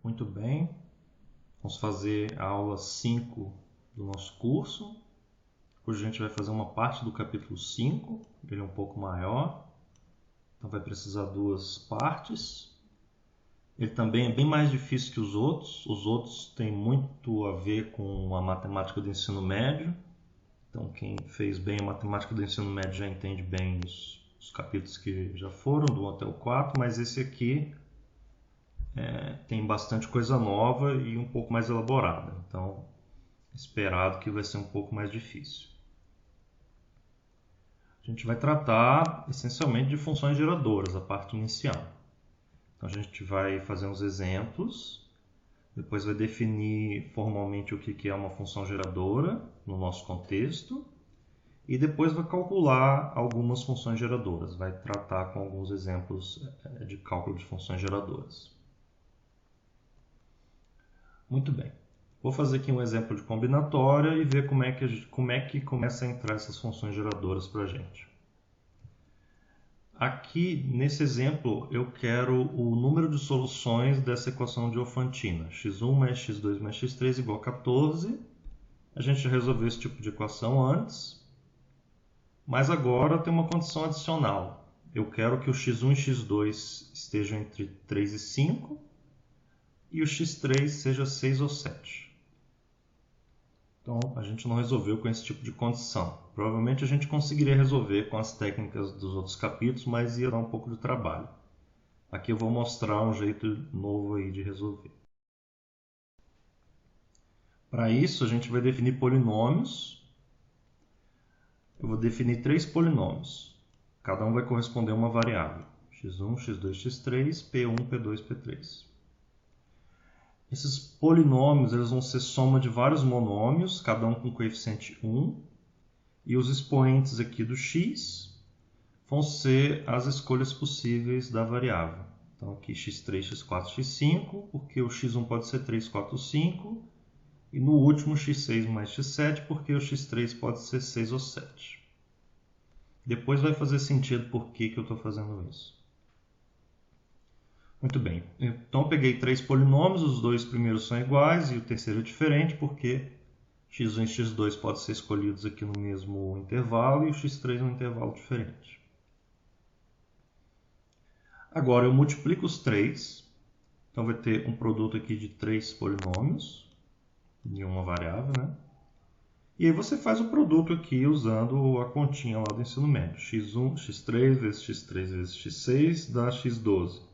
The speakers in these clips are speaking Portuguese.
Muito bem, vamos fazer a aula 5 do nosso curso. Hoje a gente vai fazer uma parte do capítulo 5, ele é um pouco maior, então vai precisar duas partes. Ele também é bem mais difícil que os outros têm muito a ver com a matemática do ensino médio, então quem fez bem a matemática do ensino médio já entende bem os capítulos que já foram, do 1 até o 4, mas esse aqui tem bastante coisa nova e um pouco mais elaborada, então esperado que vai ser um pouco mais difícil. A gente vai tratar essencialmente de funções geradoras, a parte inicial. Então a gente vai fazer uns exemplos, depois vai definir formalmente o que é uma função geradora no nosso contexto e depois vai calcular algumas funções geradoras, vai tratar com alguns exemplos de cálculo de funções geradoras. Muito bem. Vou fazer aqui um exemplo de combinatória e ver como é que começa a entrar essas funções geradoras para a gente. Aqui, nesse exemplo, eu quero o número de soluções dessa equação Diofantina. x1 mais x2 mais x3 igual a 14. A gente já resolveu esse tipo de equação antes, mas agora tem uma condição adicional. Eu quero que o x1 e x2 estejam entre 3 e 5 e o x3 seja 6 ou 7. Então, a gente não resolveu com esse tipo de condição. Provavelmente a gente conseguiria resolver com as técnicas dos outros capítulos, mas ia dar um pouco de trabalho. Aqui eu vou mostrar um jeito novo aí de resolver. Para isso, a gente vai definir polinômios. Eu vou definir 3 polinômios. Cada um vai corresponder a uma variável. x1, x2, x3, p1, p2, p3. Esses polinômios eles vão ser soma de vários monômios, cada um com coeficiente 1. E os expoentes aqui do x vão ser as escolhas possíveis da variável. Então aqui x3, x4, x5, porque o x1 pode ser 3, 4, 5. E no último x6 mais x7, porque o x3 pode ser 6 ou 7. Depois vai fazer sentido por que eu estou fazendo isso. Muito bem, então eu peguei 3 polinômios, os dois primeiros são iguais e o terceiro é diferente porque x1 e x2 podem ser escolhidos aqui no mesmo intervalo e o x3 num intervalo diferente. Agora eu multiplico os 3, então vai ter um produto aqui de 3 polinômios em uma variável, né? E aí você faz o produto aqui usando a continha lá do ensino médio. x1, x3 vezes x3 vezes x6 dá x12.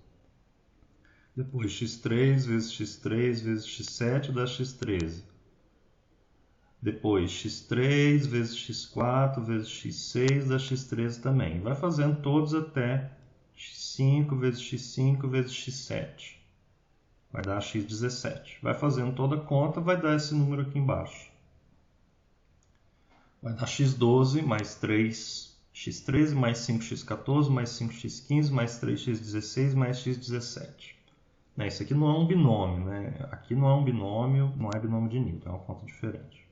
Depois x3 vezes x3 vezes x7 dá x13. Depois x3 vezes x4 vezes x6 dá x13 também. Vai fazendo todos até x5 vezes x5 vezes x7. Vai dar x17. Vai fazendo toda a conta, vai dar esse número aqui embaixo. Vai dar x12 mais 3x13 mais 5x14 mais 5x15 mais 3x16 mais x17. Isso aqui não é um binômio, né? Aqui não é um binômio, não é binômio de Newton, é uma conta diferente.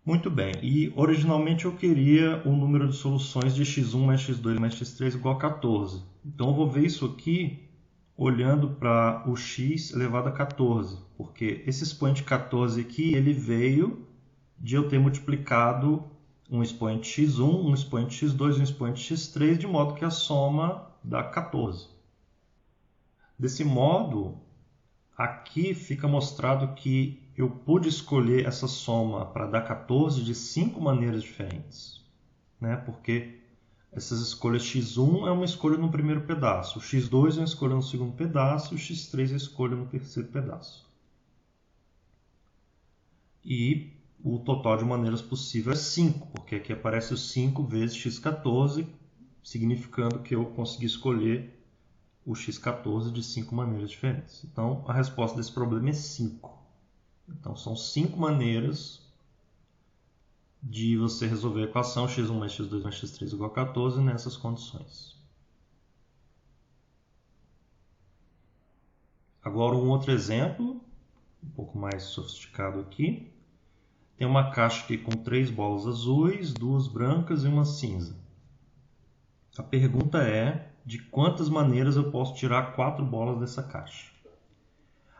Muito bem, e originalmente eu queria o número de soluções de x1 mais x2 mais x3 igual a 14. Então eu vou ver isso aqui olhando para o x elevado a 14, porque esse expoente 14 aqui ele veio de eu ter multiplicado um expoente x1, um expoente x2 e um expoente x3, de modo que a soma dá 14. Desse modo, aqui fica mostrado que eu pude escolher essa soma para dar 14 de 5 maneiras diferentes, né? Porque essas escolhas x1 é uma escolha no primeiro pedaço, o x2 é uma escolha no segundo pedaço, o x3 é uma escolha no terceiro pedaço. E o total de maneiras possíveis é 5, porque aqui aparece o 5 vezes x14, significando que eu consegui escolher o x14 de 5 maneiras diferentes. Então, a resposta desse problema é 5. Então, são 5 maneiras de você resolver a equação x1 mais x2 mais x3 igual a 14 nessas condições. Agora, um outro exemplo, um pouco mais sofisticado aqui. Tem uma caixa aqui com 3 bolas azuis, 2 brancas e uma cinza. A pergunta é, de quantas maneiras eu posso tirar 4 bolas dessa caixa.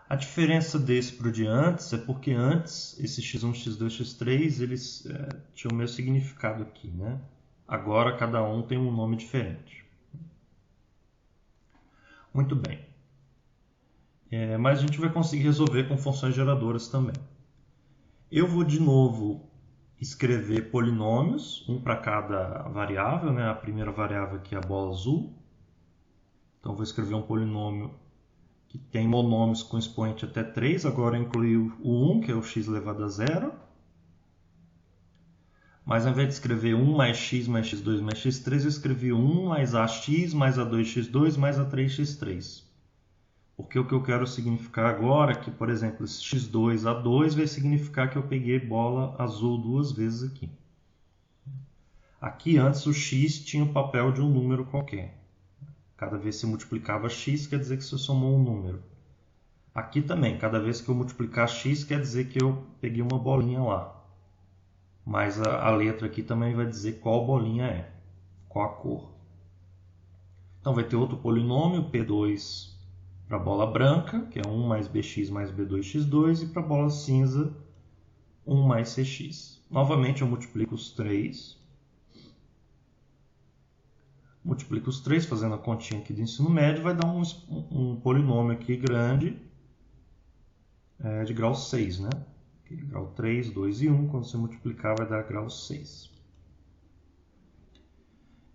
A diferença desse para o de antes é porque antes, esse x1, x2, x3, eles tinham o mesmo significado aqui, né? Agora cada um tem um nome diferente. Muito bem. Mas a gente vai conseguir resolver com funções geradoras também. Eu vou de novo escrever polinômios, um para cada variável, né? A primeira variável aqui é a bola azul. Então vou escrever um polinômio que tem monômios com expoente até 3, agora incluiu o 1, que é o x elevado a 0. Mas ao invés de escrever 1 mais x mais x2 mais x3, eu escrevi 1 mais ax mais a2x2 mais a3x3. Porque o que eu quero significar agora é que, por exemplo, esse x2 a 2 vai significar que eu peguei bola azul 2 vezes aqui. Aqui antes o x tinha o papel de um número qualquer. Cada vez que você multiplicava x, quer dizer que você somou um número. Aqui também, cada vez que eu multiplicar x, quer dizer que eu peguei uma bolinha lá. Mas a letra aqui também vai dizer qual bolinha é, qual a cor. Então vai ter outro polinômio, P2 para a bola branca, que é 1 mais bx mais b2x2, e para a bola cinza, 1 mais cx. Novamente eu multiplico os 3. Multiplico os 3, fazendo a continha aqui do ensino médio, vai dar um polinômio aqui grande de grau 6, né? Aqui, grau 3, 2 e 1, quando você multiplicar vai dar grau 6.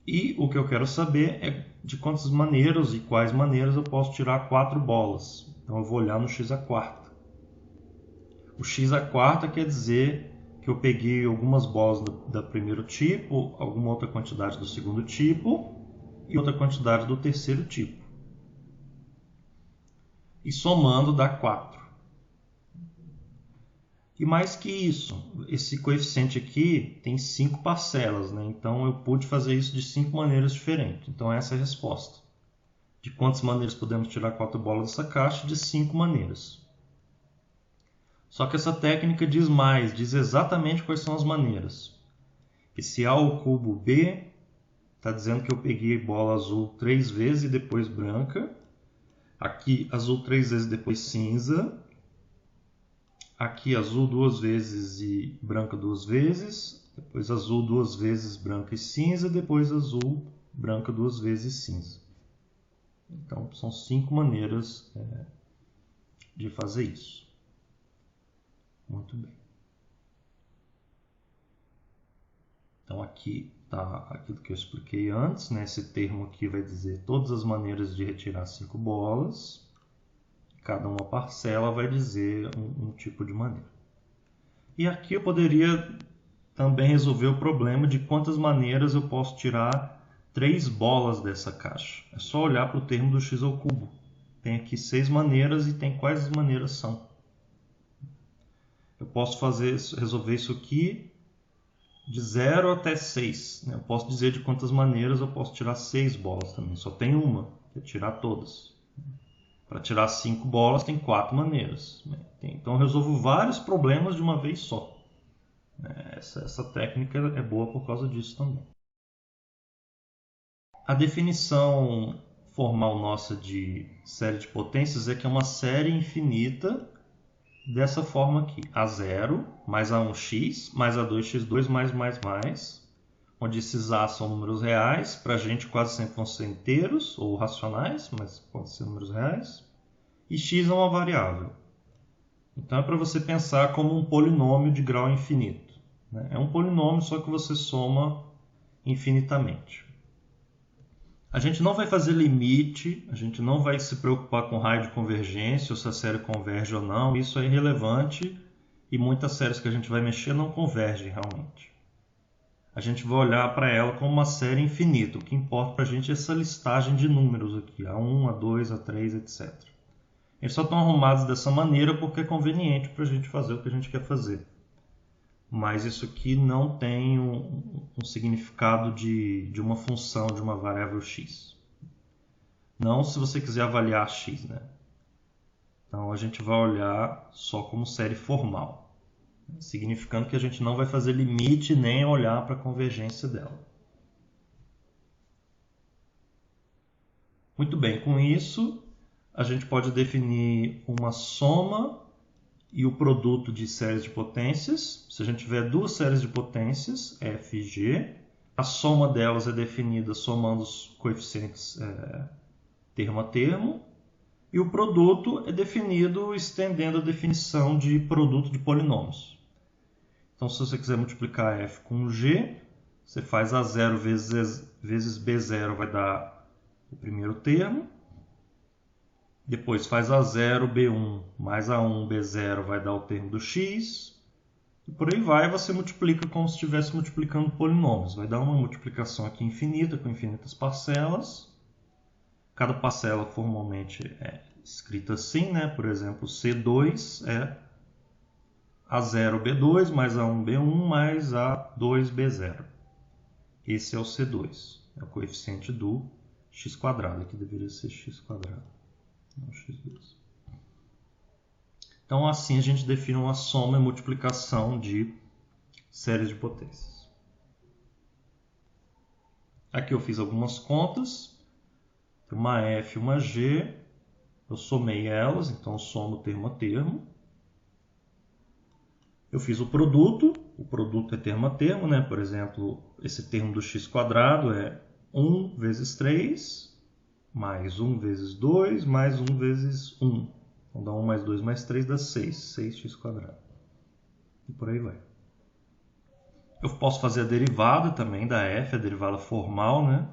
E o que eu quero saber é de quantas maneiras e quais maneiras eu posso tirar 4 bolas. Então eu vou olhar no x à quarta. O x à quarta quer dizer que eu peguei algumas bolas do primeiro tipo, alguma outra quantidade do segundo tipo e outra quantidade do terceiro tipo. E somando dá 4. E mais que isso, esse coeficiente aqui tem 5 parcelas, né? Então eu pude fazer isso de 5 maneiras diferentes. Então essa é a resposta. De quantas maneiras podemos tirar 4 bolas dessa caixa? De 5 maneiras. Só que essa técnica diz mais, diz exatamente quais são as maneiras. Esse A ao cubo B está dizendo que eu peguei bola azul 3 vezes e depois branca. Aqui azul 3 vezes e depois cinza. Aqui azul 2 vezes e branca 2 vezes. Depois azul 2 vezes, branca e cinza. Depois azul, branca 2 vezes e cinza. Então são 5 maneiras de fazer isso. Muito bem. Então aqui está aquilo que eu expliquei antes, né? Esse termo aqui vai dizer todas as maneiras de retirar 5 bolas. Cada uma parcela vai dizer um tipo de maneira. E aqui eu poderia também resolver o problema de quantas maneiras eu posso tirar 3 bolas dessa caixa. É só olhar para o termo do x ao cubo. Tem aqui 6 maneiras e tem quais as maneiras são. Eu posso resolver isso aqui de 0 até 6. Eu posso dizer de quantas maneiras eu posso tirar 6 bolas também. Só tem uma, que é tirar todas. Para tirar 5 bolas tem 4 maneiras. Então eu resolvo vários problemas de uma vez só. Essa técnica é boa por causa disso também. A definição formal nossa de série de potências é que é uma série infinita dessa forma aqui. A0 mais A1x mais A2x2 mais, onde esses A são números reais. Para a gente quase sempre vão ser inteiros ou racionais, mas podem ser números reais. E x é uma variável. Então é para você pensar como um polinômio de grau infinito. É um polinômio, só que você soma infinitamente. A gente não vai fazer limite, a gente não vai se preocupar com raio de convergência, ou se a série converge ou não. Isso é irrelevante e muitas séries que a gente vai mexer não convergem realmente. A gente vai olhar para ela como uma série infinita. O que importa para a gente é essa listagem de números aqui, A1, A2, A3, etc. Eles só estão arrumados dessa maneira porque é conveniente para a gente fazer o que a gente quer fazer. Mas isso aqui não tem um significado de uma função, de uma variável x. Não se você quiser avaliar x, né? Então a gente vai olhar só como série formal, significando que a gente não vai fazer limite nem olhar para a convergência dela. Muito bem, com isso a gente pode definir uma soma e o produto de séries de potências. Se a gente tiver duas séries de potências, F e G, a soma delas é definida somando os coeficientes termo a termo, e o produto é definido estendendo a definição de produto de polinômios. Então, se você quiser multiplicar F com G, você faz A0 vezes B0, vai dar o primeiro termo. Depois faz A0, B1 mais A1, B0, vai dar o termo do x. E por aí vai, você multiplica como se estivesse multiplicando polinômios. Vai dar uma multiplicação aqui infinita, com infinitas parcelas. Cada parcela formalmente é escrita assim, né? Por exemplo, C2 é A0B2 mais A1B1 mais A2B0. Esse é o C2, é o coeficiente do x², aqui deveria ser x², não x2. Então assim a gente define uma soma e multiplicação de séries de potências. Aqui eu fiz algumas contas, uma F e uma G, eu somei elas, então eu somo termo a termo. Eu fiz o produto é termo a termo, né? Por exemplo, esse termo do x² é 1 vezes 3, mais 1 vezes 2, mais 1 vezes 1. Então dá 1 mais 2 mais 3 dá 6, 6x². E por aí vai. Eu posso fazer a derivada também da f, a derivada formal, né?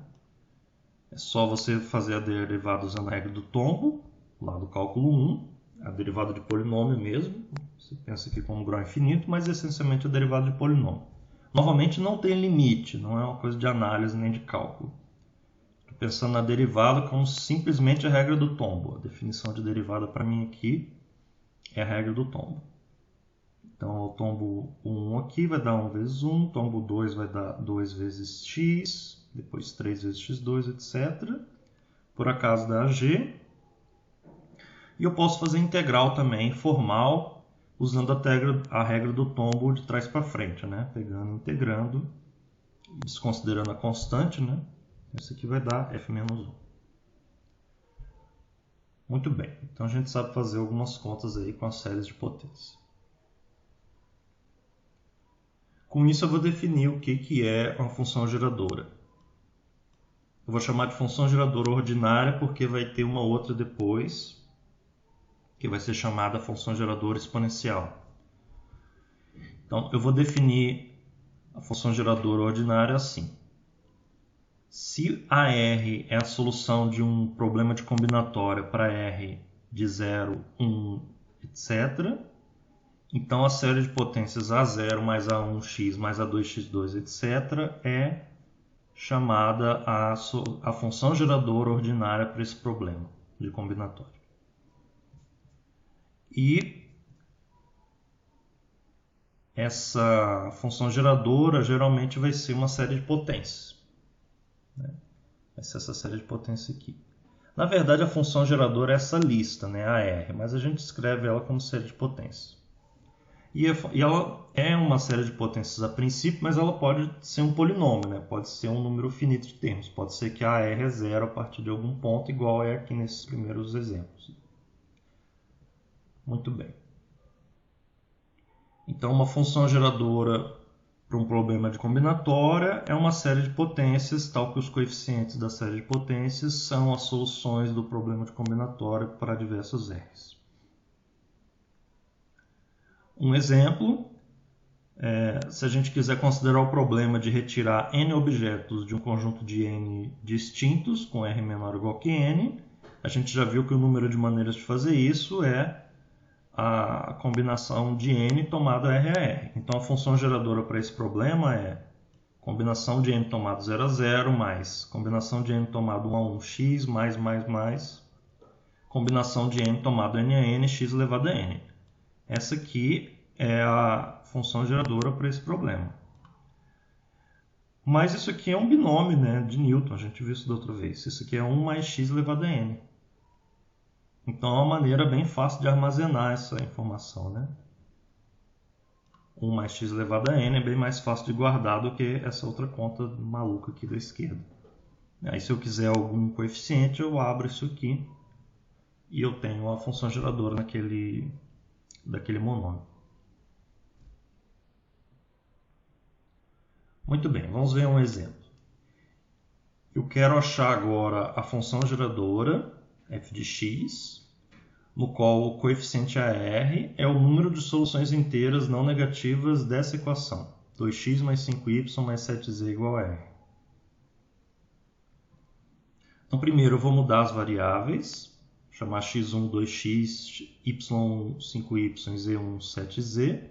É só você fazer a derivada usando a regra do tombo, lá do cálculo 1, a derivada de polinômio mesmo. Você pensa aqui como grau infinito, mas essencialmente a derivada de polinômio. Novamente, não tem limite, não é uma coisa de análise nem de cálculo. Estou pensando na derivada como simplesmente a regra do tombo. A definição de derivada para mim aqui é a regra do tombo. Então, o tombo 1 aqui vai dar 1 vezes 1, tombo 2 vai dar 2 vezes x, depois 3 vezes x2, etc. Por acaso dá G. E eu posso fazer integral também, formal, usando a regra do tombo de trás para frente, né? Pegando, integrando, desconsiderando a constante, né? Esse aqui vai dar f menos 1. Muito bem, então a gente sabe fazer algumas contas aí com as séries de potência. Com isso eu vou definir o que é uma função geradora. Eu vou chamar de função geradora ordinária porque vai ter uma outra depois, que vai ser chamada função geradora exponencial. Então, eu vou definir a função geradora ordinária assim. Se AR é a solução de um problema de combinatória para R de 0, 1, etc., então a série de potências A0 mais A1x mais A2x2, etc., é chamada a função geradora ordinária para esse problema de combinatória. E essa função geradora geralmente vai ser uma série de potências. Vai ser essa série de potências aqui. Na verdade, a função geradora é essa lista, né, AR, mas a gente escreve ela como série de potências. E ela é uma série de potências a princípio, mas ela pode ser um polinômio, né? Pode ser um número finito de termos. Pode ser que a AR é zero a partir de algum ponto, igual é aqui nesses primeiros exemplos. Muito bem. Então, uma função geradora para um problema de combinatória é uma série de potências, tal que os coeficientes da série de potências são as soluções do problema de combinatória para diversos R's. Um exemplo, se a gente quiser considerar o problema de retirar n objetos de um conjunto de n distintos, com R menor ou igual que n, a gente já viu que o número de maneiras de fazer isso é a combinação de n tomado R a R. Então, a função geradora para esse problema é combinação de n tomado 0 a 0 mais combinação de n tomado 1 a 1 x mais combinação de n tomado n a n x elevado a n. Essa aqui é a função geradora para esse problema. Mas isso aqui é um binômio, né, de Newton, a gente viu isso da outra vez. Isso aqui é 1 mais x elevado a n. Então é uma maneira bem fácil de armazenar essa informação, né? 1 mais x elevado a n é bem mais fácil de guardar do que essa outra conta maluca aqui da esquerda. Aí se eu quiser algum coeficiente, eu abro isso aqui e eu tenho a função geradora daquele monômio. Muito bem, vamos ver um exemplo. Eu quero achar agora a função geradora f de x, no qual o coeficiente AR é o número de soluções inteiras não negativas dessa equação. 2x mais 5y mais 7z igual a r. Então, primeiro eu vou mudar as variáveis, chamar x1 2x, y1 5y, z1 7z.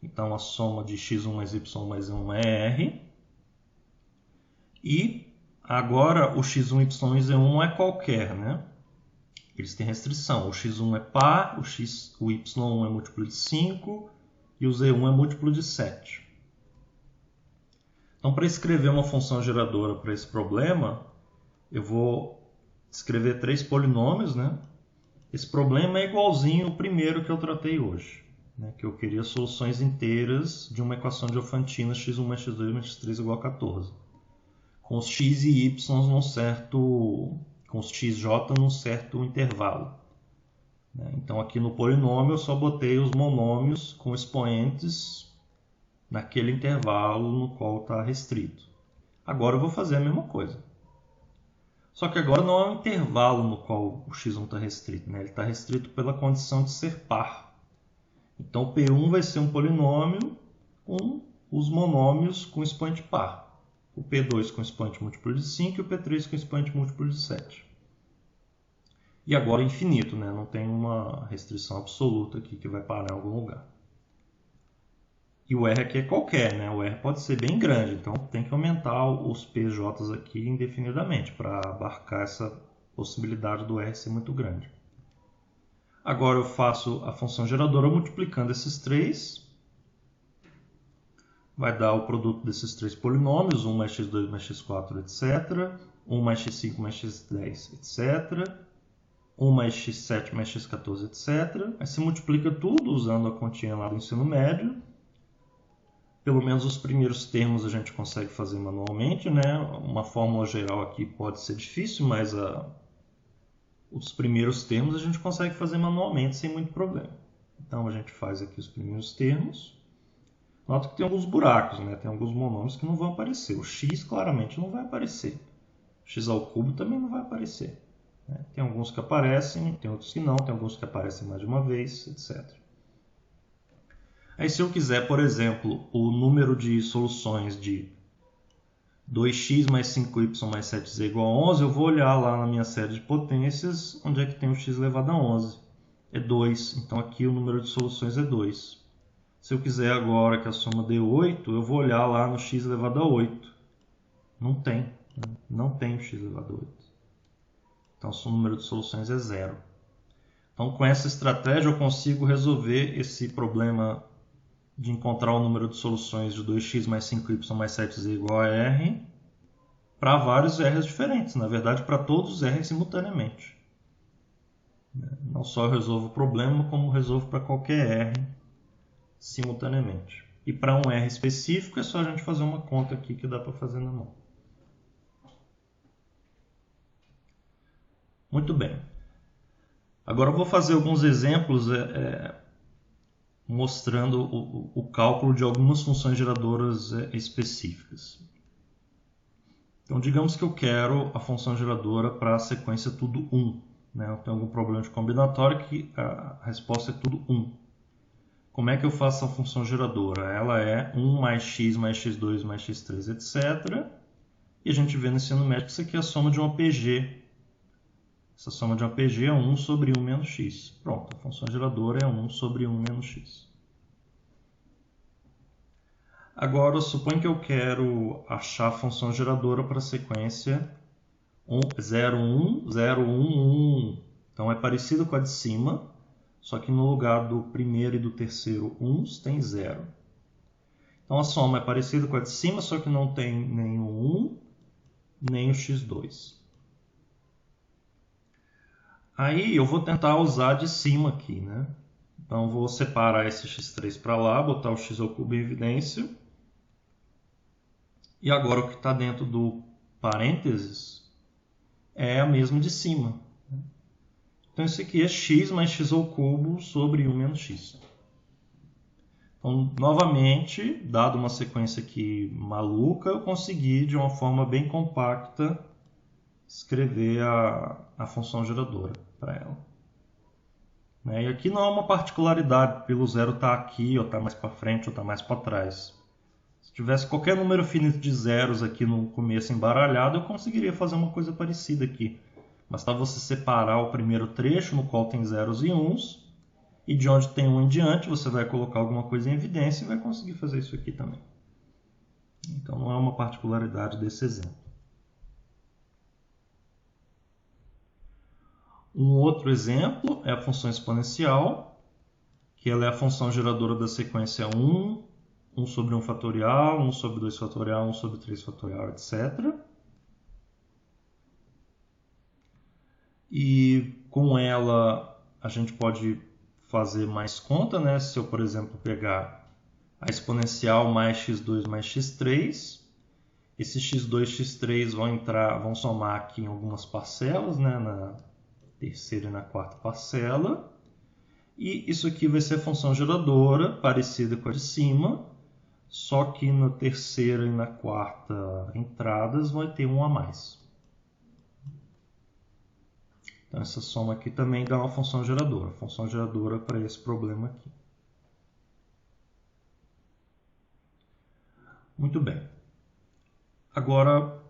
Então, a soma de x1 mais y mais 1 é r. E agora o x1, y e z1 não é qualquer, né? Eles têm restrição. O x1 é par, o y1 é múltiplo de 5 e o z1 é múltiplo de 7. Então, para escrever uma função geradora para esse problema, eu vou escrever 3 polinômios, né? Esse problema é igualzinho ao primeiro que eu tratei hoje, né? Que eu queria soluções inteiras de uma equação diofantina x1 mais x2 mais x3 igual a 14. Com os x e y num certo... com os xj num certo intervalo. Então, aqui no polinômio, eu só botei os monômios com expoentes naquele intervalo no qual está restrito. Agora eu vou fazer a mesma coisa. Só que agora não é um intervalo no qual o x1 está restrito. Ele está restrito pela condição de ser par. Então, o P1 vai ser um polinômio com os monômios com expoente par. O P2 com expoente múltiplo de 5 e o P3 com expoente múltiplo de 7. E agora é infinito, né? Não tem uma restrição absoluta aqui que vai parar em algum lugar. E o R aqui é qualquer, né? O R pode ser bem grande, então tem que aumentar os PJs aqui indefinidamente para abarcar essa possibilidade do R ser muito grande. Agora eu faço a função geradora multiplicando esses três. Vai dar o produto desses 3 polinômios, 1 mais x2 mais x4, etc. 1 mais x5 mais x10, etc. 1 mais x7 mais x14, etc. Aí se multiplica tudo usando a continha lá do ensino médio. Pelo menos os primeiros termos a gente consegue fazer manualmente, né? Uma fórmula geral aqui pode ser difícil, mas os primeiros termos a gente consegue fazer manualmente sem muito problema. Então a gente faz aqui os primeiros termos. Nota que tem alguns buracos, né? Tem alguns monômios que não vão aparecer. O x claramente não vai aparecer. O x ao cubo também não vai aparecer. Né? Tem alguns que aparecem, tem outros que não. Tem alguns que aparecem mais de uma vez, etc. Aí se eu quiser, por exemplo, o número de soluções de 2x mais 5y mais 7z igual a 11, eu vou olhar lá na minha série de potências, onde é que tem o x elevado a 11. É 2, então aqui o número de soluções é 2. Se eu quiser agora que a soma dê 8, eu vou olhar lá no x elevado a 8. Não tem. Não tem o x elevado a 8. Então, o número de soluções é 0. Então, com essa estratégia, eu consigo resolver esse problema de encontrar o número de soluções de 2x mais 5y mais 7z igual a r para vários r's diferentes. Na verdade, para todos os r's simultaneamente. Não só eu resolvo o problema, como resolvo para qualquer r simultaneamente. E para um R específico é só a gente fazer uma conta aqui que dá para fazer na mão. Muito bem. Agora eu vou fazer alguns exemplos mostrando o cálculo de algumas funções geradoras específicas. Então digamos que eu quero a função geradora para a sequência tudo 1. Né? Eu tenho algum problema de combinatório que a resposta é tudo 1. Como é que eu faço a função geradora? Ela é 1 mais x mais x2 mais x3, etc. E a gente vê no ensino médio que isso aqui é a soma de uma PG. Essa soma de uma PG é 1 sobre 1 menos x. Pronto, a função geradora é 1 sobre 1 menos x. Agora, suponho que eu quero achar a função geradora para a sequência 0, 1, 0, 1, 1. Então é parecido com a de cima. Só que no lugar do primeiro e do terceiro 1 tem 0. Então a soma é parecida com a de cima, só que não tem nem o 1, nem o x2. Aí eu vou tentar usar de cima aqui, né? Então vou separar esse x3 para lá, botar o x ao cubo em evidência. E agora o que está dentro do parênteses é a mesma de cima. Então isso aqui é x mais x ao cubo sobre 1 menos x. Então, novamente, dado uma sequência aqui maluca, eu consegui, de uma forma bem compacta, escrever a função geradora para ela. E aqui não é uma particularidade, pelo zero estar aqui, ou estar mais para frente, ou estar mais para trás. Se tivesse qualquer número finito de zeros aqui no começo embaralhado, eu conseguiria fazer uma coisa parecida aqui. Basta você separar o primeiro trecho, no qual tem zeros e uns, e de onde tem 1 em diante, você vai colocar alguma coisa em evidência e vai conseguir fazer isso aqui também. Então não é uma particularidade desse exemplo. Um outro exemplo é a função exponencial, que ela é a função geradora da sequência 1, 1 sobre 1 fatorial, 1 sobre 2 fatorial, 1 sobre 3 fatorial, etc. E com ela a gente pode fazer mais conta, né? Se eu, por exemplo, pegar a exponencial mais x2 mais x3, esses x2 e x3 vão somar aqui em algumas parcelas, né? Na terceira e na quarta parcela. E isso aqui vai ser a função geradora, parecida com a de cima, só que na terceira e na quarta entradas vai ter 1 a mais. Então essa soma aqui também dá uma função geradora para esse problema aqui. Muito bem. Agora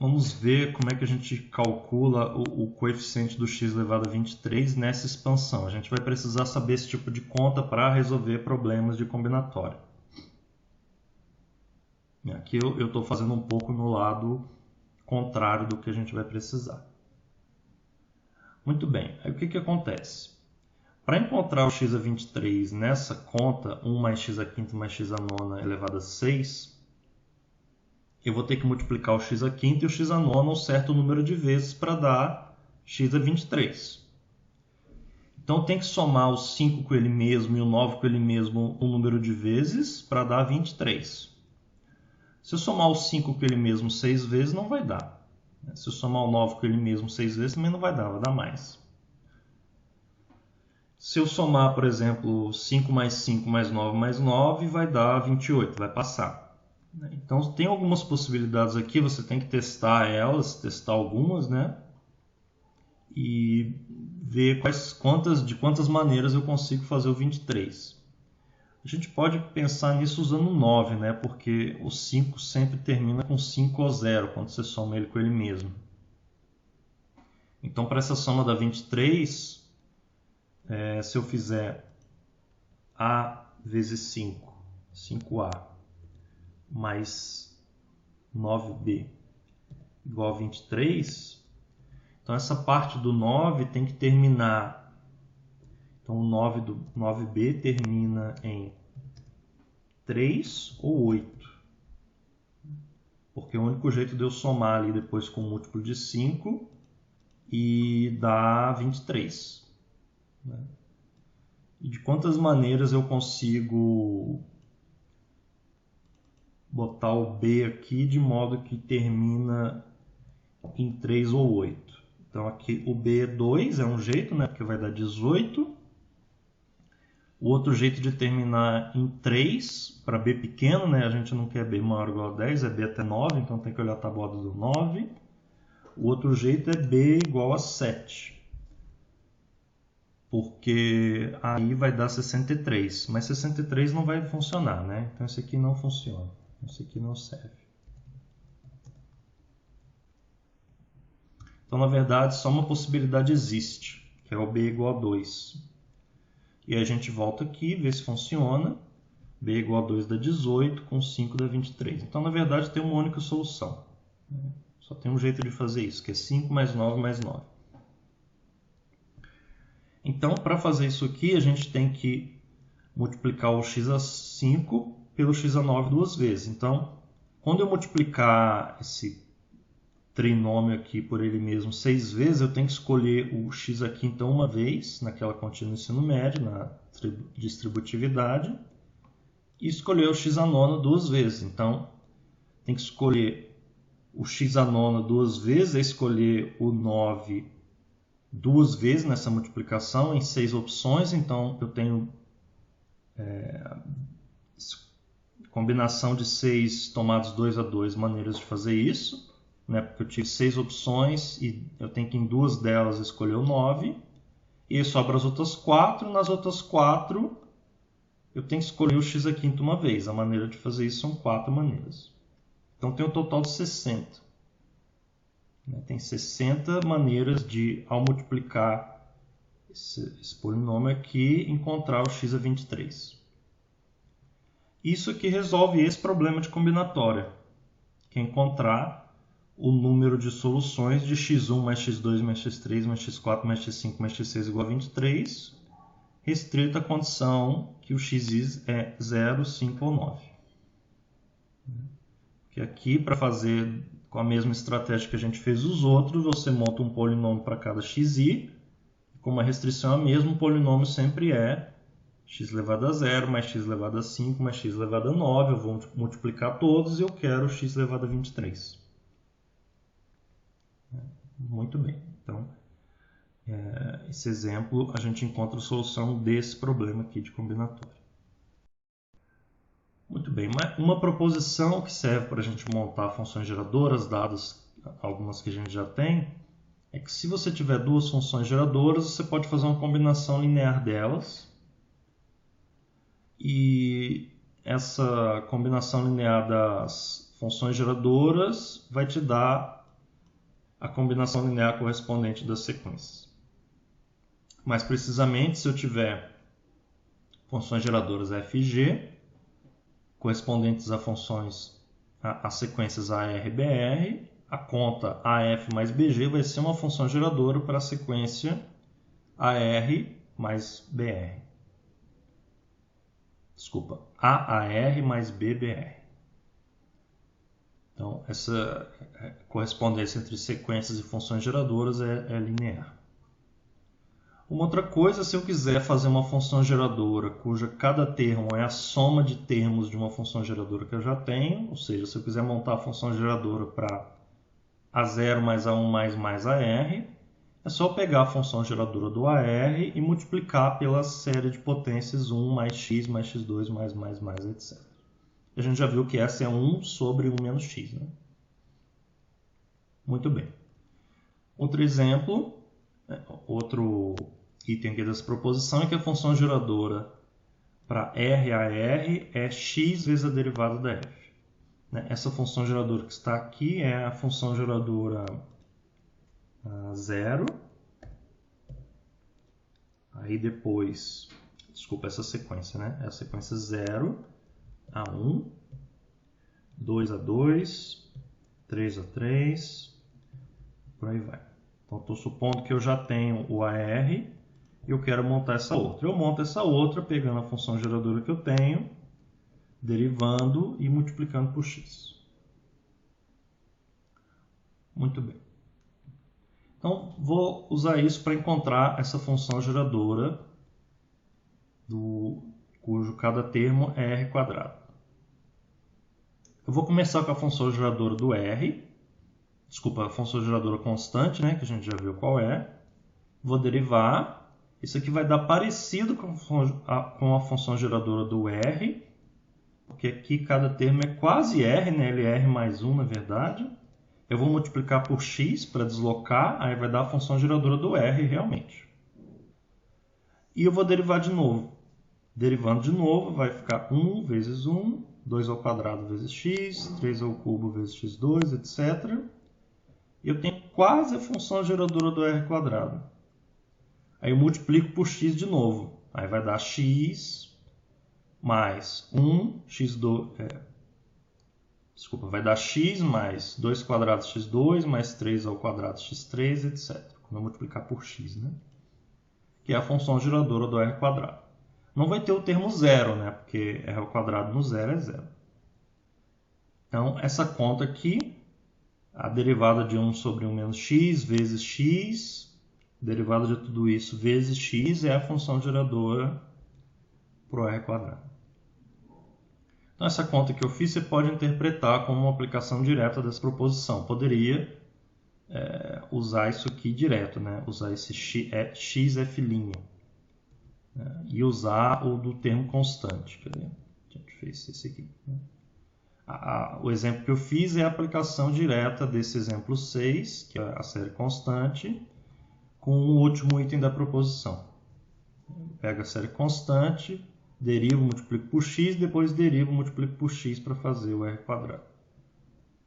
vamos ver como é que a gente calcula o coeficiente do x elevado a 23 nessa expansão. A gente vai precisar saber esse tipo de conta para resolver problemas de combinatória. Aqui eu estou fazendo um pouco no lado contrário do que a gente vai precisar. Muito bem, aí o que acontece? Para encontrar o x a 23 nessa conta, 1 mais x a quinta mais x a nona elevado a 6, eu vou ter que multiplicar o x a quinta e o x a nona um certo número de vezes para dar x a 23. Então tem que somar o 5 com ele mesmo e o 9 com ele mesmo um número de vezes para dar 23. Se eu somar o 5 com ele mesmo 6 vezes, não vai dar. Se eu somar o 9 com ele mesmo 6 vezes, também não vai dar mais. Se eu somar, por exemplo, 5 mais 5 mais 9, vai dar 28, vai passar. Então, tem algumas possibilidades aqui, você tem que testar elas, testar algumas, né? E ver de quantas maneiras eu consigo fazer o 23. A gente pode pensar nisso usando o 9, né? Porque o 5 sempre termina com 5 ou 0, quando você soma ele com ele mesmo. Então, para essa soma da 23, se eu fizer A vezes 5, 5A, mais 9B igual a 23, então essa parte do 9 tem que terminar. Então, o 9 do 9B termina em 3 ou 8. Porque é o único jeito de eu somar ali depois com o múltiplo de 5 e dar 23. E de quantas maneiras eu consigo botar o B aqui de modo que termina em 3 ou 8. Então aqui o B é 2, é um jeito, né? Porque vai dar 18. O outro jeito de terminar em 3, para B pequeno, né? A gente não quer B maior ou igual a 10, é B até 9, então tem que olhar a tabuada do 9. O outro jeito é B igual a 7, porque aí vai dar 63, mas 63 não vai funcionar, né? Então esse aqui não funciona, esse aqui não serve. Então, na verdade, só uma possibilidade existe, que é o B igual a 2. E aí a gente volta aqui, vê se funciona. B igual a 2 dá 18, com 5 dá 23. Então, na verdade, tem uma única solução. Só tem um jeito de fazer isso, que é 5 mais 9 mais 9. Então, para fazer isso aqui, a gente tem que multiplicar o x a 5 pelo x a 9 duas vezes. Então, quando eu multiplicar esse trinômio aqui por ele mesmo 6 vezes, eu tenho que escolher o x a quinta uma vez, naquela continha do ensino médio, na distributividade, e escolher o x a nona duas vezes. Então, tem que escolher o x à nona duas vezes, é escolher o 9 duas vezes nessa multiplicação em 6 opções. Então, eu tenho combinação de 6 tomados 2 a 2 maneiras de fazer isso, né? Porque eu tive 6 opções e eu tenho que em duas delas escolher o 9. E aí sobra as outras 4. Nas outras 4, eu tenho que escolher o x à quinta uma vez. A maneira de fazer isso são 4 maneiras. Então, tem um total de 60. Tem 60 maneiras de, ao multiplicar esse polinômio aqui, encontrar o x a 23. Isso aqui resolve esse problema de combinatória, que é encontrar o número de soluções de x1 mais x2 mais x3 mais x4 mais x5 mais x6 igual a 23, restrito à condição que o x é 0, 5 ou 9. Que aqui, para fazer com a mesma estratégia que a gente fez os outros, você monta um polinômio para cada xi, como a restrição é a mesma, o polinômio sempre é x elevado a 0 mais x elevado a 5 mais x elevado a 9. Eu vou multiplicar todos e eu quero x elevado a 23. Muito bem. Então, esse exemplo, a gente encontra a solução desse problema aqui de combinatória. Muito bem. Uma proposição que serve para a gente montar funções geradoras, dadas algumas que a gente já tem, é que se você tiver duas funções geradoras, você pode fazer uma combinação linear delas. E essa combinação linear das funções geradoras vai te dar a combinação linear correspondente das sequências. Mais precisamente, se eu tiver funções geradoras f e g, correspondentes a sequências AR e BR, a conta AF mais BG vai ser uma função geradora para a sequência AR mais BR. Desculpa, AAR mais BBR. Então, essa correspondência entre sequências e funções geradoras é linear. Uma outra coisa, se eu quiser fazer uma função geradora cuja cada termo é a soma de termos de uma função geradora que eu já tenho, ou seja, se eu quiser montar a função geradora para A0 mais A1 mais AR, é só pegar a função geradora do AR e multiplicar pela série de potências 1 mais x2 mais, etc. A gente já viu que essa é 1 sobre 1 menos x. Né? Muito bem. Outro exemplo, outro item aqui dessa proposição é que a função geradora para RAR é x vezes a derivada da f. Essa função geradora que está aqui é a função geradora 0. Aí depois, desculpa, essa sequência, né? É a sequência 0 a 1, 2 a 2, 3 a 3, por aí vai. Então, estou supondo que eu já tenho o AR e eu quero montar essa outra. Eu monto essa outra pegando a função geradora que eu tenho, derivando e multiplicando por x. Muito bem. Então, vou usar isso para encontrar essa função geradora cujo cada termo é r². Eu vou começar com a função geradora do R. Desculpa, a função geradora constante, né, que a gente já viu qual é. Vou derivar. Isso aqui vai dar parecido com a função geradora do R, porque aqui cada termo é quase R, né? Ele é R mais 1, na verdade. Eu vou multiplicar por x para deslocar, aí vai dar a função geradora do R realmente. E eu vou derivar de novo. Derivando de novo, vai ficar 1 vezes 1, 2 ao quadrado vezes x, 3 ao cubo vezes x2, etc. E eu tenho quase a função geradora do R². Aí eu multiplico por x de novo. Aí vai dar x mais 1, x2... Desculpa, vai dar x mais 2 quadrados x2, mais 3 ao quadrado x3, etc. Quando eu multiplicar por x, né? Que é a função geradora do R². Não vai ter o termo zero, né? Porque R² no zero é zero. Então, essa conta aqui, a derivada de 1 sobre 1 menos x vezes x, derivada de tudo isso vezes x, é a função geradora para o R². Então, essa conta que eu fiz, você pode interpretar como uma aplicação direta dessa proposição. Poderia usar isso aqui direto, né? Usar esse xf', e usar o do termo constante. Cadê? A gente fez esse aqui, né? O exemplo que eu fiz é a aplicação direta desse exemplo 6, que é a série constante, com o último item da proposição. Pega a série constante, derivo, multiplico por x, depois derivo, multiplico por x para fazer o r quadrado.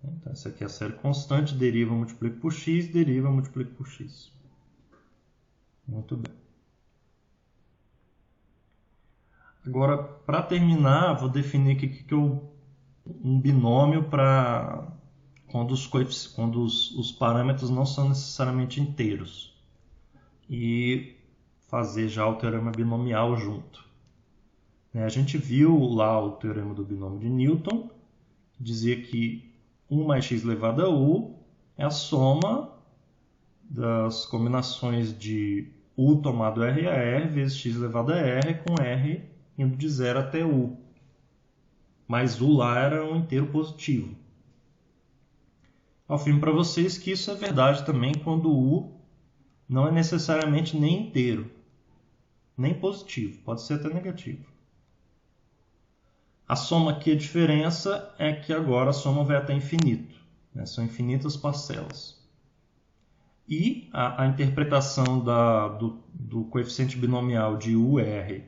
Então, essa aqui é a série constante, deriva, multiplico por x, deriva, multiplico por x. Muito bem. Agora, para terminar, vou definir aqui um binômio para quando os parâmetros não são necessariamente inteiros. E fazer já o teorema binomial junto. A gente viu lá o teorema do binômio de Newton, que dizia que 1 mais x elevado a u é a soma das combinações de u tomado r a r vezes x elevado a r com r indo de 0 até u. Mas u lá era um inteiro positivo. Eu afirmo para vocês que isso é verdade também quando u não é necessariamente nem inteiro, nem positivo, pode ser até negativo. A soma aqui, a diferença é que agora a soma vai até infinito, né? São infinitas parcelas. E a interpretação do coeficiente binomial de UR,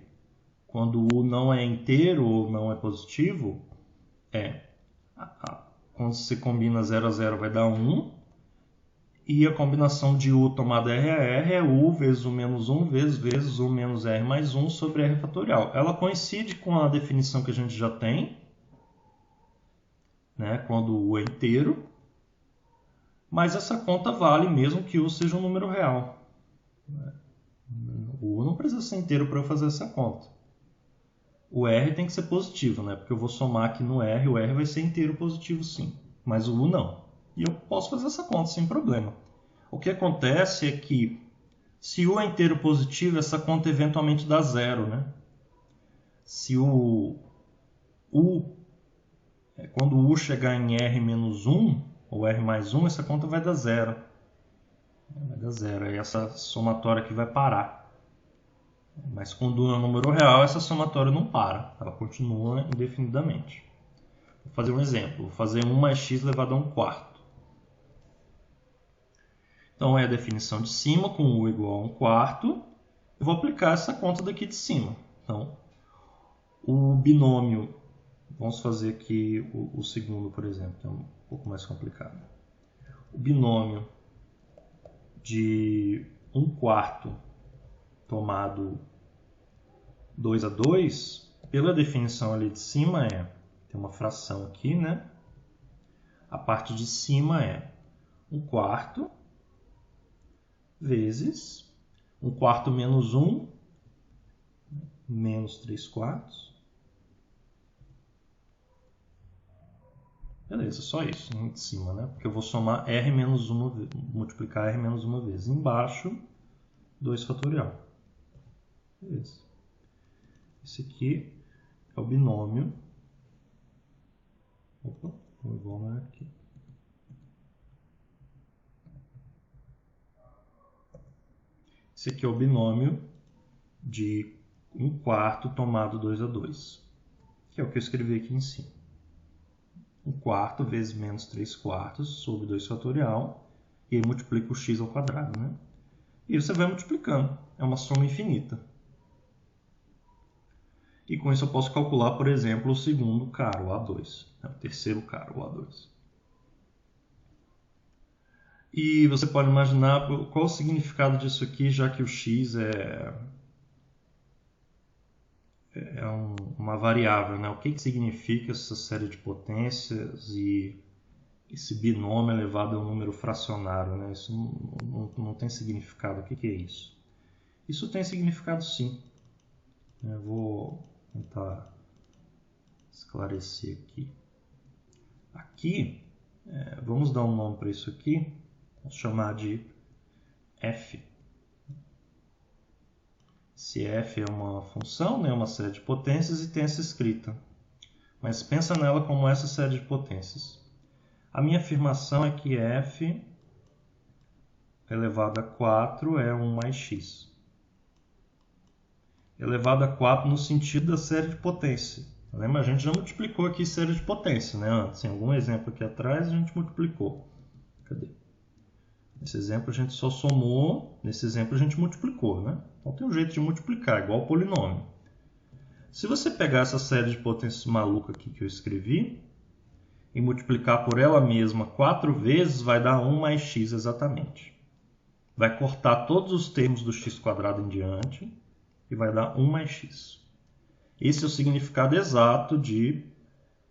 quando U não é inteiro ou não é positivo, quando se combina 0 a 0 vai dar 1, e a combinação de U tomada R a R é U vezes U menos 1 vezes U menos R mais 1 sobre R fatorial. Ela coincide com a definição que a gente já tem, né, quando U é inteiro, mas essa conta vale mesmo que U seja um número real. O U não precisa ser inteiro para eu fazer essa conta. O R tem que ser positivo, né, porque eu vou somar aqui no R, o R vai ser inteiro positivo sim, mas o U não. E eu posso fazer essa conta sem problema. O que acontece é que, se U é inteiro positivo, essa conta eventualmente dá zero, né? Se quando o U chegar em R menos 1, ou R mais 1, essa conta vai dar zero. Vai dar zero, aí essa somatória aqui vai parar. Mas quando U é um número real, essa somatória não para, ela continua indefinidamente. Vou fazer um exemplo, vou fazer 1 mais x elevado a 1/4. Então, é a definição de cima, com U igual a 1/4. Eu vou aplicar essa conta daqui de cima. Então, o binômio, vamos fazer aqui o segundo, por exemplo, que é um pouco mais complicado. O binômio de 1/4 tomado 2 a 2, pela definição ali de cima tem uma fração aqui, né? A parte de cima é 1/4 vezes 1/4 menos 1, menos 3/4. Beleza, só isso de cima, né? Porque eu vou somar R menos 1, multiplicar R menos 1 vezes. Embaixo, 2 fatorial. Beleza. Esse aqui é o binômio. Opa, o igual não é aqui. Esse aqui é o binômio de 1/4 tomado 2 a 2, que é o que eu escrevi aqui em cima. 1/4 vezes menos 3/4 sobre 2 fatorial, e aí multiplica o x ao quadrado, né? E você vai multiplicando, é uma soma infinita. E com isso eu posso calcular, por exemplo, o segundo cara, o A2, o terceiro cara, o A2. E você pode imaginar qual o significado disso aqui, já que o x é uma variável, né? O que significa essa série de potências e esse binômio elevado a um número fracionário, né? Isso não tem significado. O que é isso? Isso tem significado sim. Eu vou tentar esclarecer aqui. Aqui, vamos dar um nome para isso aqui. Vamos chamar de f. Esse f é uma função, né, uma série de potências, e tem essa escrita. mas pensa nela como essa série de potências. A minha afirmação é que f elevado a 4 é 1 mais x. Elevado a 4 no sentido da série de potência. Lembra? A gente já multiplicou aqui série de potência, né? Antes, em algum exemplo aqui atrás, a gente multiplicou. Cadê? Nesse exemplo a gente só somou, nesse exemplo a gente multiplicou, né? Então tem um jeito de multiplicar, igual ao polinômio. Se você pegar essa série de potências maluca aqui que eu escrevi e multiplicar por ela mesma 4 vezes, vai dar 1 mais x exatamente. Vai cortar todos os termos do x² em diante e vai dar 1 mais x. Esse é o significado exato de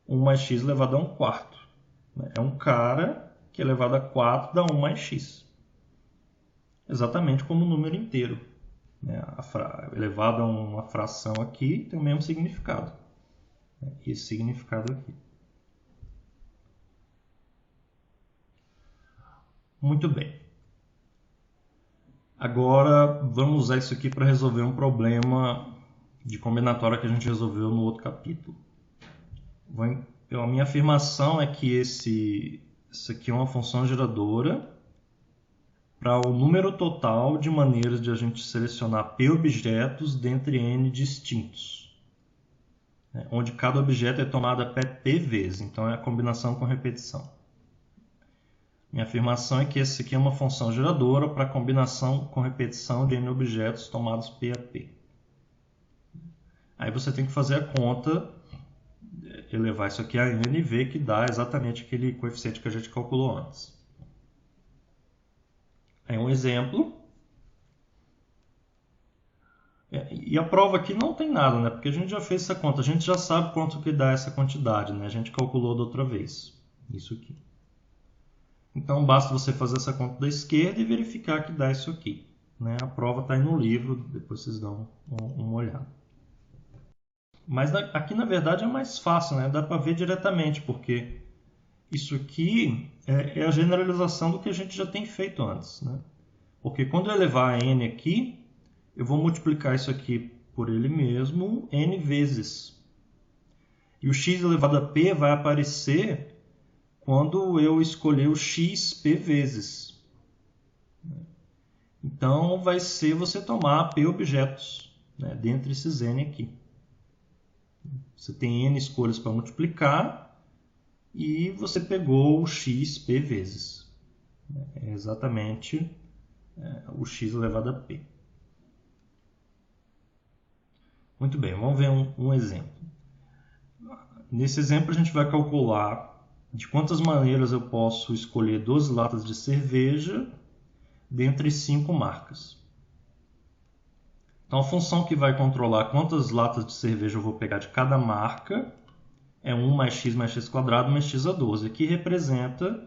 1 mais x elevado a 1/4. É um cara que elevado a 4 dá 1 mais x. Exatamente como o número inteiro. Elevado a uma fração aqui tem o mesmo significado. Esse significado aqui. Muito bem. Agora vamos usar isso aqui para resolver um problema de combinatória que a gente resolveu no outro capítulo. A minha afirmação é que isso aqui é uma função geradora para o número total de maneiras de a gente selecionar P objetos dentre N distintos, onde cada objeto é tomado até P vezes, então é a combinação com repetição. Minha afirmação é que essa aqui é uma função geradora para a combinação com repetição de N objetos tomados P a P. Aí você tem que fazer a conta, elevar isso aqui a N e ver que dá exatamente aquele coeficiente que a gente calculou antes. É um exemplo. E a prova aqui não tem nada, né? Porque a gente já fez essa conta. A gente já sabe quanto que dá essa quantidade, né? A gente calculou da outra vez. Isso aqui. Então, basta você fazer essa conta da esquerda e verificar que dá isso aqui, né? A prova está aí no livro. Depois vocês dão uma olhada. Mas aqui, na verdade, é mais fácil, né? Dá para ver diretamente, porque isso aqui é a generalização do que a gente já tem feito antes, né? Porque quando eu elevar a n aqui, eu vou multiplicar isso aqui por ele mesmo n vezes. E o x elevado a p vai aparecer quando eu escolher o x p vezes. Então, vai ser você tomar p objetos, né, dentre esses n aqui. Você tem n escolhas para multiplicar e você pegou o x p vezes. É exatamente o x elevado a p. Muito bem, vamos ver um exemplo. Nesse exemplo, a gente vai calcular de quantas maneiras eu posso escolher 12 latas de cerveja dentre 5 marcas. Então, a função que vai controlar quantas latas de cerveja eu vou pegar de cada marca é 1 mais x quadrado mais x a 12. Aqui representa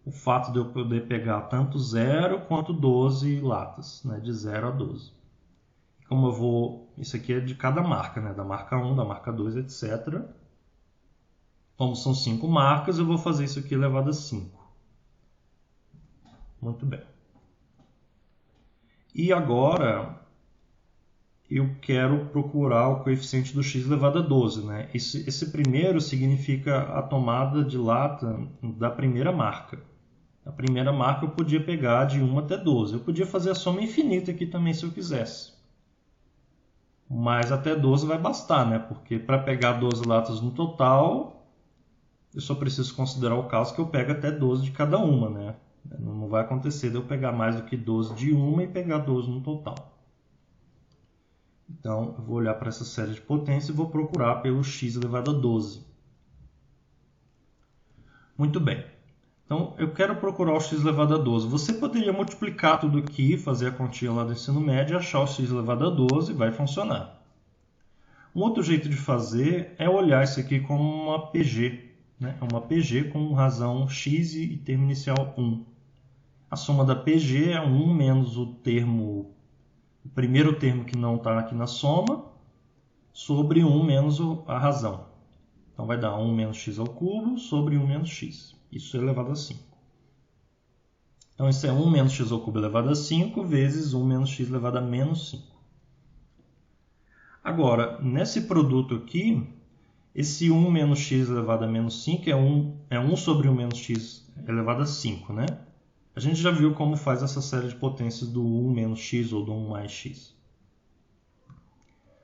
o fato de eu poder pegar tanto 0 quanto 12 latas, né, de 0 a 12. Como eu vou... Isso aqui é de cada marca, né, da marca 1, da marca 2, etc. Como são 5 marcas, eu vou fazer isso aqui elevado a 5. Muito bem. E agora eu quero procurar o coeficiente do x elevado a 12. Né? Esse primeiro significa a tomada de lata da primeira marca. A primeira marca eu podia pegar de 1 até 12. Eu podia fazer a soma infinita aqui também se eu quisesse. Mas até 12 vai bastar, né? Porque para pegar 12 latas no total, eu só preciso considerar o caso que eu pego até 12 de cada uma, né? Não vai acontecer de eu pegar mais do que 12 de uma e pegar 12 no total. Então, eu vou olhar para essa série de potência e vou procurar pelo x elevado a 12. Muito bem. Então, eu quero procurar o x elevado a 12. Você poderia multiplicar tudo aqui, fazer a continha lá do ensino médio e achar o x elevado a 12 e vai funcionar. Um outro jeito de fazer é olhar isso aqui como uma PG. Né? É uma PG com razão x e termo inicial 1. A soma da PG é 1 menos o primeiro termo que não está aqui na soma, sobre 1 menos a razão. Então vai dar 1 menos x ao cubo sobre 1 menos x. Isso é elevado a 5. Então isso é 1 menos x ao cubo elevado a 5 vezes 1 menos x elevado a menos 5. Agora, nesse produto aqui, Esse 1 menos x elevado a menos 5 é 1 sobre 1 menos x elevado a 5, né? A gente já viu como faz essa série de potências do 1 menos x ou do 1 mais x.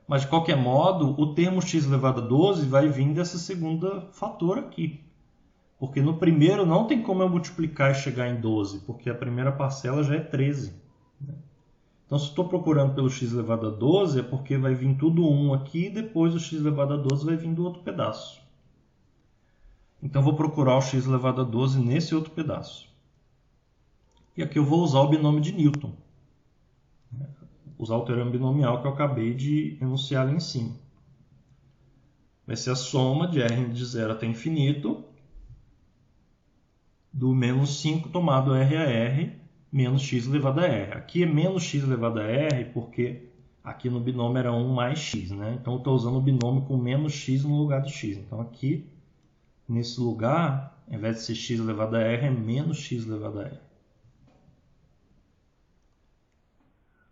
Mas, de qualquer modo, o termo x elevado a 12 vai vir dessa segunda fator aqui. Porque no primeiro não tem como eu multiplicar e chegar em 12, porque a primeira parcela já é 13. Então, se estou procurando pelo x elevado a 12, é porque vai vir tudo 1 aqui e depois o x elevado a 12 vai vir do outro pedaço. Então, vou procurar o x elevado a 12 nesse outro pedaço. E aqui eu vou usar o binômio de Newton. Usar o teorema binomial que eu acabei de enunciar ali em cima. Vai ser a soma de r de 0 até infinito do menos 5 tomado r a r menos x elevado a r. Aqui é menos x elevado a r porque aqui no binômio era 1 mais x, né? Então eu estou usando o binômio com menos x no lugar de x. Então aqui, nesse lugar, ao invés de ser x elevado a r, é menos x elevado a r.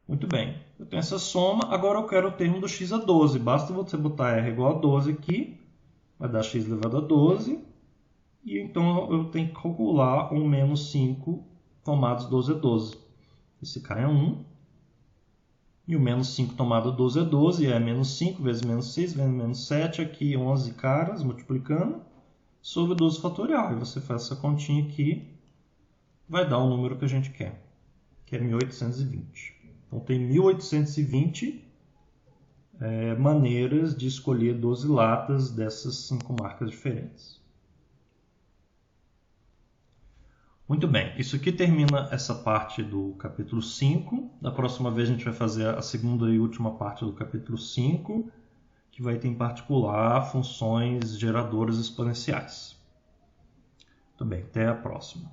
Muito bem, eu tenho essa soma, agora eu quero o termo do x a 12. Basta você botar r igual a 12 aqui, vai dar x elevado a 12. E então eu tenho que calcular o menos 5 tomados 12 é 12. Esse cara é 1. E o menos 5 tomado 12 é 12. É menos 5 vezes menos 6 vezes menos 7. Aqui 11 caras multiplicando sobre 12 fatorial. E você faz essa continha aqui. Vai dar o número que a gente quer. Que é 1820. Então tem 1820 maneiras de escolher 12 latas dessas 5 marcas diferentes. Muito bem, isso aqui termina essa parte do capítulo 5. Da próxima vez a gente vai fazer a segunda e última parte do capítulo 5, que vai ter em particular funções geradoras exponenciais. Muito bem, até a próxima.